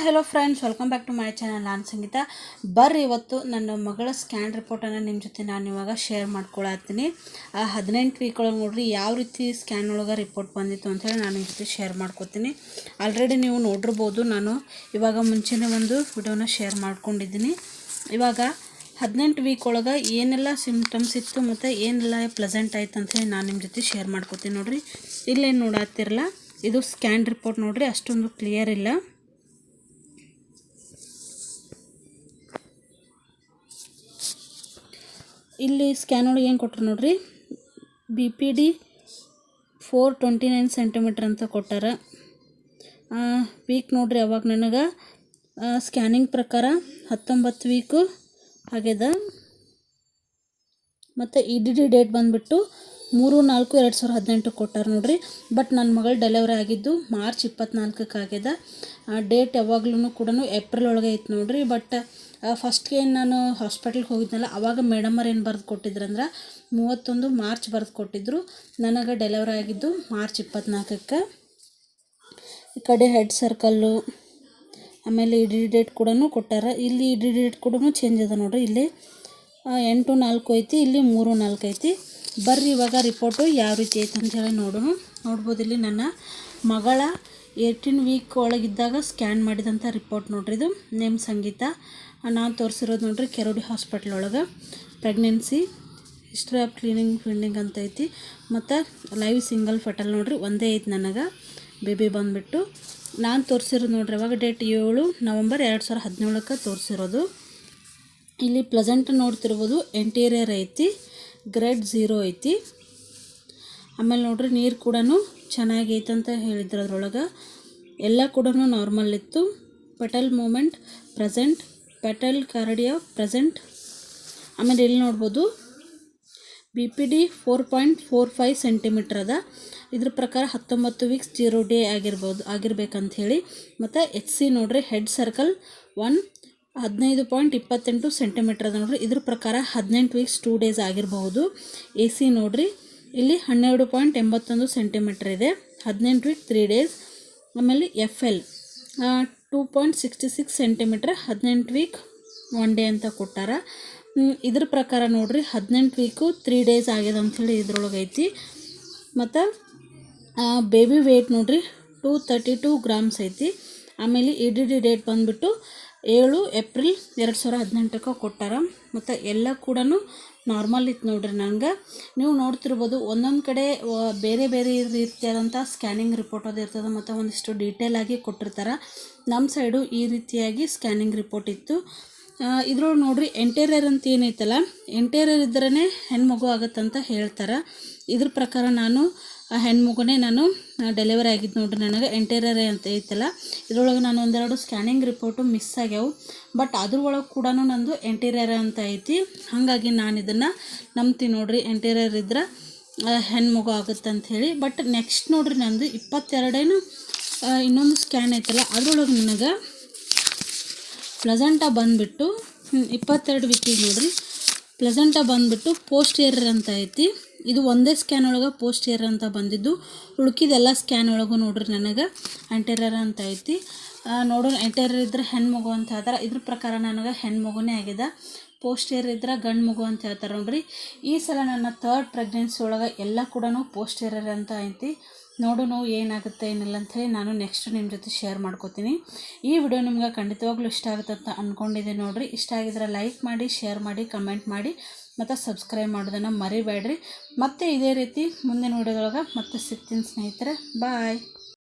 Hello friends, welcome back to my channel. ನಾನು ಸಂಗೀತ. ಬರ್ರಿ ಇವತ್ತು ನನ್ನ ಮಗಳ ಸ್ಕ್ಯಾನ್ ರಿಪೋರ್ಟನ್ನು ನಿಮ್ಮ ಜೊತೆ ನಾನು ಇವಾಗ ಶೇರ್ ಮಾಡ್ಕೊಳತ್ತೀನಿ. 18 ವೀಕ್ ಒಳಗೆ ನೋಡ್ರಿ ಯಾವ ರೀತಿ ಸ್ಕ್ಯಾನ್ ಒಳಗೆ ರಿಪೋರ್ಟ್ ಬಂದಿತ್ತು ಅಂಥೇಳಿ ನಾನು ನಿಮ್ಮ ಜೊತೆ ಶೇರ್ ಮಾಡ್ಕೊತೀನಿ. ಆಲ್ರೆಡಿ ನೀವು ನೋಡಿರ್ಬೋದು, ನಾನು ಇವಾಗ ಮುಂಚೆನೇ ಒಂದು ವಿಡಿಯೋನ ಶೇರ್ ಮಾಡ್ಕೊಂಡಿದ್ದೀನಿ. ಇವಾಗ 18 ವೀಕ್ ಒಳಗೆ ಏನೆಲ್ಲ ಸಿಮ್ಟಮ್ಸ್ ಇತ್ತು ಮತ್ತು ಏನೆಲ್ಲ ಪ್ಲೆಸೆಂಟ್ ಆಯ್ತು ಅಂಥೇಳಿ ನಾನು ನಿಮ್ಮ ಜೊತೆ ಶೇರ್ ಮಾಡ್ಕೊತೀನಿ. ನೋಡಿರಿ, ಇಲ್ಲೇನು ನೋಡಾತಿರಲ್ಲ, ಇದು ಸ್ಕ್ಯಾನ್ ರಿಪೋರ್ಟ್ ನೋಡಿರಿ, ಅಷ್ಟೊಂದು ಕ್ಲಿಯರ್ ಇಲ್ಲ. ಇಲ್ಲಿ ಸ್ಕ್ಯಾನ್ ಒಳಗೆ ಏನು ಕೊಟ್ಟರು ನೋಡ್ರಿ, BPD 429 ಸೆಂಟಿಮೀಟ್ರ್ ಅಂತ ಕೊಟ್ಟಾರ. ವೀಕ್ ನೋಡ್ರಿ, ಅವಾಗ ನನಗೆ ಸ್ಕ್ಯಾನಿಂಗ್ ಪ್ರಕಾರ 19 ವೀಕು ಆಗ್ಯದ. ಮತ್ತು EDD ಡೇಟ್ ಬಂದುಬಿಟ್ಟು 3/4/2018 ಕೊಟ್ಟಾರ ನೋಡ್ರಿ. ಬಟ್ ನನ್ನ ಮಗಳು ಡೆಲಿವರಿ ಆಗಿದ್ದು ಮಾರ್ಚ್ 24ಕ್ಕೆ ಆಗ್ಯದ. ಡೇಟ್ ಯಾವಾಗ್ಲೂ ಕೂಡ ಏಪ್ರಿಲ್ ಒಳಗೆ ಐತೆ ನೋಡ್ರಿ. ಬಟ್ ಫಸ್ಟ್ಗೆ ಏನು ನಾನು ಹಾಸ್ಪಿಟ್ಲಿಗೆ ಹೋಗಿದ್ನಲ್ಲ, ಅವಾಗ ಮೇಡಮರು ಏನು ಬರೆದು ಕೊಟ್ಟಿದ್ರಂದ್ರೆ 31 ಮಾರ್ಚ್ ಬರೆದು ಕೊಟ್ಟಿದ್ರು. ನನಗೆ ಡೆಲಿವರಿ ಆಗಿದ್ದು ಮಾರ್ಚ್ 24ಕ್ಕೆ. ಈ ಕಡೆ ಹೆಡ್ ಸರ್ಕಲ್ಲು, ಆಮೇಲೆ EDD ಡೇಟ್ ಕೂಡ ಕೊಟ್ಟಾರ. ಇಲ್ಲಿ EDD ಡೇಟ್ ಕೂಡ ಚೇಂಜ್ ಅದ ನೋಡ್ರಿ. ಇಲ್ಲಿ 8/4 ಐತಿ, ಇಲ್ಲಿ 3/4 ಐತಿ. ಬರ್ರಿ ಇವಾಗ ರಿಪೋರ್ಟು ಯಾವ ರೀತಿ ಐತೆ ಅಂತ ಹೇಳಿ ನೋಡ್ಬೋದು. ಇಲ್ಲಿ ನನ್ನ ಮಗಳ 18 ವೀಕ್ ಒಳಗಿದ್ದಾಗ ಸ್ಕ್ಯಾನ್ ಮಾಡಿದಂಥ ರಿಪೋರ್ಟ್ ನೋಡ್ರಿ. ಇದು ನೇಮ್ ಸಂಗೀತ. ನಾನು ತೋರಿಸಿರೋದು ನೋಡ್ರಿ ಕೆರೋಡಿ ಹಾಸ್ಪಿಟ್ಲ್ ಒಳಗೆ. Pregnancy history of cleaning fielding ಅಂತ ಐತಿ. ಮತ್ತು ಲೈವ್ ಸಿಂಗಲ್ ಫೆಟಲ್ ನೋಡ್ರಿ, ಒಂದೇ ಐತಿ ನನಗೆ ಬೇಬಿ ಬಂದುಬಿಟ್ಟು. ನಾನು ತೋರಿಸಿರೋದು ನೋಡ್ರಿ ಅವಾಗ ಡೇಟ್ 7 ನವಂಬರ್ 2017ಕ್ಕೆ ತೋರಿಸಿರೋದು. ಇಲ್ಲಿ ಪ್ಲೆಸೆಂಟ್ ನೋಡ್ತಿರ್ಬೋದು, ಎಂಟೀರಿಯರ್ ಐತಿ, ಗ್ರೇಡ್ 0 ಐತಿ. ಆಮೇಲೆ ನೋಡ್ರಿ ನೀರು ಕೂಡ ಚೆನ್ನಾಗೈತೆ ಅಂತ ಹೇಳಿದ್ರು. ಅದರೊಳಗೆ ಎಲ್ಲ ಕೂಡ ನಾರ್ಮಲ್ ಇತ್ತು. Fetal movement present, fetal cardiac present. ಆಮೇಲೆ ಇಲ್ಲಿ ನೋಡ್ಬೋದು BPD 4.45 ಸೆಂಟಿಮೀಟ್ರ್ ಅದ. ಇದ್ರ ಪ್ರಕಾರ 19 ವೀಕ್ಸ್ 0 ಡೇ ಆಗಿರ್ಬೇಕಂತ ಹೇಳಿ. ಮತ್ತು HC ನೋಡ್ರಿ, ಹೆಡ್ ಸರ್ಕಲ್ 15.28 ಸೆಂಟಿಮೀಟ್ರ್ ಅದ ನೋಡ್ರಿ. ಇದ್ರ ಪ್ರಕಾರ 18 ವೀಕ್ಸ್ 2 ಡೇಸ್ ಆಗಿರಬಹುದು. AC ನೋಡ್ರಿ, ಇಲ್ಲಿ 12.81 ಸೆಂಟಿಮೀಟ್ರ್ ಇದೆ, 18 ವೀಕ್ 3 ಡೇಸ್. ಆಮೇಲೆ FL 2.66 ಸೆಂಟಿಮೀಟ್ರ್, 18 ವೀಕ್ 1 ಡೇ ಅಂತ ಕೊಟ್ಟಾರ. ಇದ್ರ ಪ್ರಕಾರ ನೋಡ್ರಿ 18 ವೀಕು 3 ಡೇಸ್ ಆಗ್ಯದ ಅಂಥೇಳಿ ಇದ್ರೊಳಗೆ ಐತಿ. ಮತ್ತು ಬೇಬಿ ವೇಟ್ ನೋಡ್ರಿ 232 ಗ್ರಾಮ್ಸ್ ಐತಿ. ಆಮೇಲೆ EDD ಡೇಟ್ ಬಂದುಬಿಟ್ಟು 7 ಏಪ್ರಿಲ್ 2018ಕ್ಕೆ ಕೊಟ್ಟಾರ. ಮತ್ತು ಎಲ್ಲ ಕೂಡ ನಾರ್ಮಲ್ ಇತ್ತು ನೋಡ್ರಿ. ನನಗೆ ನೀವು ನೋಡ್ತಿರ್ಬೋದು, ಒಂದೊಂದು ಕಡೆ ಬೇರೆ ಬೇರೆ ರೀತಿಯಾದಂಥ ಸ್ಕ್ಯಾನಿಂಗ್ ರಿಪೋರ್ಟ್ ಅದು ಇರ್ತದೆ, ಮತ್ತು ಒಂದಿಷ್ಟು ಡೀಟೇಲಾಗಿ ಕೊಟ್ಟಿರ್ತಾರೆ. ನಮ್ಮ ಸೈಡು ಈ ರೀತಿಯಾಗಿ ಸ್ಕ್ಯಾನಿಂಗ್ ರಿಪೋರ್ಟ್ ಇತ್ತು. ಇದ್ರೊಳಗೆ ನೋಡ್ರಿ ಎಂಟೀರಿಯರ್ ಅಂತ ಏನೈತಲ್ಲ, ಎಂಟೀರಿಯರ್ ಇದ್ರೇ ಹೆಣ್ಮಗು ಆಗುತ್ತಂತ ಹೇಳ್ತಾರೆ. ಇದ್ರ ಪ್ರಕಾರ ನಾನು ಹೆಣ್ಮಗುನೇ ನಾನು ಡೆಲಿವರಿ ಆಗಿದ್ದು ನೋಡ್ರಿ. ನನಗೆ ಎಂಟೀರಿಯರ್ ಅಂತ ಐತಲ್ಲ, ಇದ್ರೊಳಗೆ ನಾನು ಒಂದೆರಡು ಸ್ಕ್ಯಾನಿಂಗ್ ರಿಪೋರ್ಟು ಮಿಸ್ ಆಗ್ಯಾವು. ಬಟ್ ಅದ್ರೊಳಗೆ ಕೂಡ ನಂದು ಎಂಟೀರಿಯರ್ ಅಂತ ಐತಿ. ಹಾಗಾಗಿ ನಾನು ಇದನ್ನು ನಂಬ್ತೀನಿ ನೋಡ್ರಿ, ಎಂಟೀರಿಯರ್ ಇದ್ರೆ ಹೆಣ್ಮಗು ಆಗುತ್ತೆ ಅಂಥೇಳಿ. ಬಟ್ ನೆಕ್ಸ್ಟ್ ನೋಡ್ರಿ, ನಂದು 22 ಇನ್ನೊಂದು ಸ್ಕ್ಯಾನ್ ಐತಲ್ಲ, ಅದ್ರೊಳಗೆ ನನಗೆ ಪ್ಲೆಸೆಂಟ ಬಂದುಬಿಟ್ಟು 22 ವೀಕಿಗೆ ನೋಡ್ರಿ, ಪ್ಲೆಸೆಂಟ ಬಂದುಬಿಟ್ಟು ಪೋಸ್ಟಿಯರ್ ಅಂತ ಐತಿ. ಇದು ಒಂದೇ ಸ್ಕ್ಯಾನ್ ಒಳಗೆ ಪೋಸ್ಟಿಯರ್ ಅಂತ ಬಂದಿದ್ದು. ಉಳ್ಕಿದೆಲ್ಲ ಸ್ಕ್ಯಾನ್ ಒಳಗೂ ನೋಡ್ರಿ ನನಗೆ ಎಂಟೀರಿಯರ್ ಅಂತ ಐತಿ. ನೋಡೋಣ, ಎಂಟೀರಿಯರ್ ಇದ್ರೆ ಹೆಣ್ಮಗು ಅಂತ ಹೇಳ್ತಾರೆ. ಇದ್ರ ಪ್ರಕಾರ ನನಗೆ ಹೆಣ್ಮಗುನೇ ಆಗಿದೆ. ಪೋಸ್ಟಿಯರ್ ಇದ್ರೆ ಗಂಡು ಮಗು ಅಂತ ಹೇಳ್ತಾರೆ ನೋಡ್ರಿ. ಈ ಸಲ ನನ್ನ 3rd ಪ್ರೆಗ್ನೆನ್ಸಿ ಒಳಗೆ ಎಲ್ಲ ಕೂಡ ಪೋಸ್ಟಿಯರ್ ಅಂತ ಐತಿ. ನೋಡೋಣ ಏನಾಗುತ್ತೆ ಏನಿಲ್ಲ ಅಂಥೇಳಿ ನಾನು ನೆಕ್ಸ್ಟ್ ನಿಮ್ಮ ಜೊತೆ ಶೇರ್ ಮಾಡ್ಕೋತೀನಿ. ಈ ವಿಡಿಯೋ ನಿಮ್ಗೆ ಖಂಡಿತವಾಗ್ಲೂ ಇಷ್ಟ ಆಗುತ್ತೆ ಅಂತ ಅಂದ್ಕೊಂಡಿದ್ದೆ ನೋಡಿರಿ. ಇಷ್ಟ ಆಗಿದ್ರೆ ಲೈಕ್ ಮಾಡಿ, ಶೇರ್ ಮಾಡಿ, ಕಮೆಂಟ್ ಮಾಡಿ, ಮತ್ತು ಸಬ್ಸ್ಕ್ರೈಬ್ ಮಾಡೋದನ್ನು ಮರಿಬೇಡ್ರಿ. ಮತ್ತೆ ಇದೇ ರೀತಿ ಮುಂದಿನ ವಿಡಿಯೋದೊಳಗೆ ಮತ್ತೆ ಸಿಗ್ತೀನಿ ಸ್ನೇಹಿತರೆ. ಬಾಯ್.